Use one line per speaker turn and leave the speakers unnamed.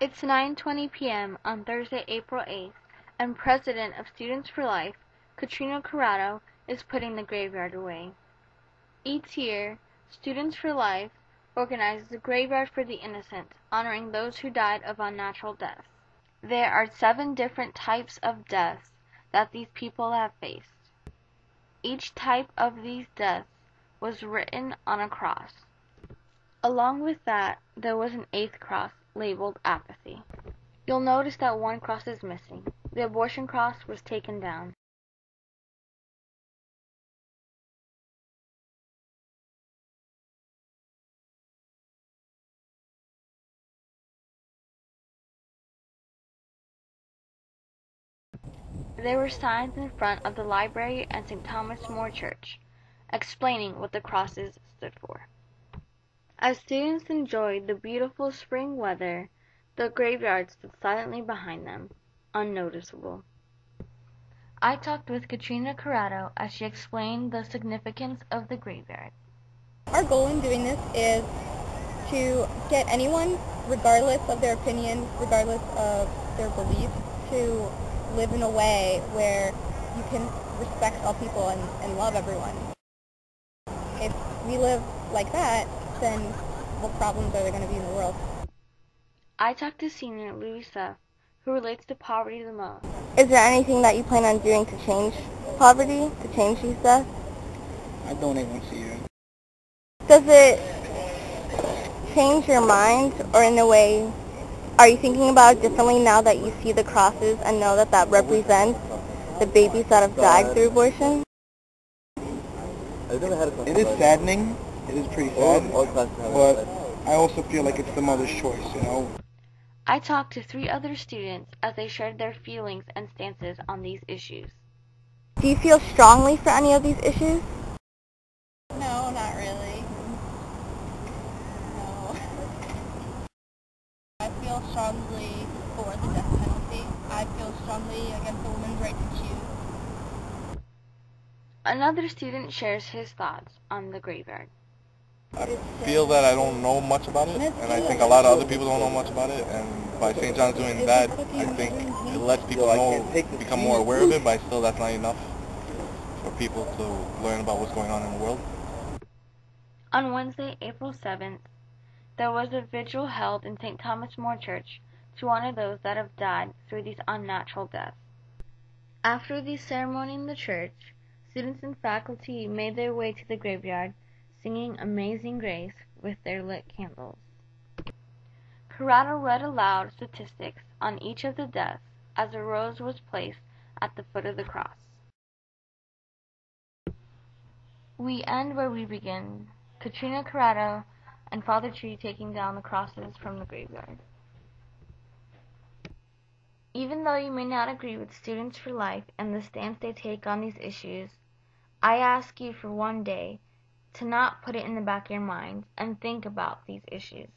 It's 9:20 p.m. on Thursday, April 8th, and President of Students for Life, Katrina Corrado, is putting the graveyard away. Each year, Students for Life organizes a graveyard for the innocent, honoring those who died of unnatural deaths. There are 7 different types of deaths that these people have faced. Each type of these deaths was written on a cross. Along with that, there was an 8th cross labeled apathy. You'll notice that one cross is missing. The abortion cross was taken down. There were signs in front of the library and St. Thomas More Church, explaining what the crosses stood for. As students enjoyed the beautiful spring weather, the graveyard stood silently behind them, unnoticeable. I talked with Katrina Corrado as she explained the significance of the graveyard.
Our goal in doing this is to get anyone, regardless of their opinion, regardless of their beliefs, to live in a way where you can respect all people and love everyone. If we live like that, then what problems are there going to be in the world?
I talked to senior Louisa, who relates to poverty the most.
Is there anything that you plan on doing to change poverty, to change these deaths?
I donate once a year.
Does it change your mind, or in a way, are you thinking about it differently now that you see the crosses and know that that represents the babies that have died through abortion?
It is saddening. It is pretty sad. But I also feel like it's the mother's choice, you know?
I talked to 3 other students as they shared their feelings and stances on these issues.
Do you feel strongly for any of these issues?
No, not really. No. I feel strongly for the death penalty. I feel strongly against a woman's right to choose.
Another student shares his thoughts on the graveyard.
I feel that I don't know much about it, and I think a lot of other people don't know much about it, and by St. John's doing that, I think it lets people become more aware of it, but still that's not enough for people to learn about what's going on in the world.
On Wednesday, April 7th, there was a vigil held in St. Thomas More Church to honor those that have died through these unnatural deaths. After the ceremony in the church, students and faculty made their way to the graveyard, singing Amazing Grace with their lit candles. Corrado read aloud statistics on each of the deaths as a rose was placed at the foot of the cross. We end where we begin, Katrina Corrado and Father Tree taking down the crosses from the graveyard. Even though you may not agree with Students for Life and the stance they take on these issues, I ask you for one day to not put it in the back of your mind and think about these issues.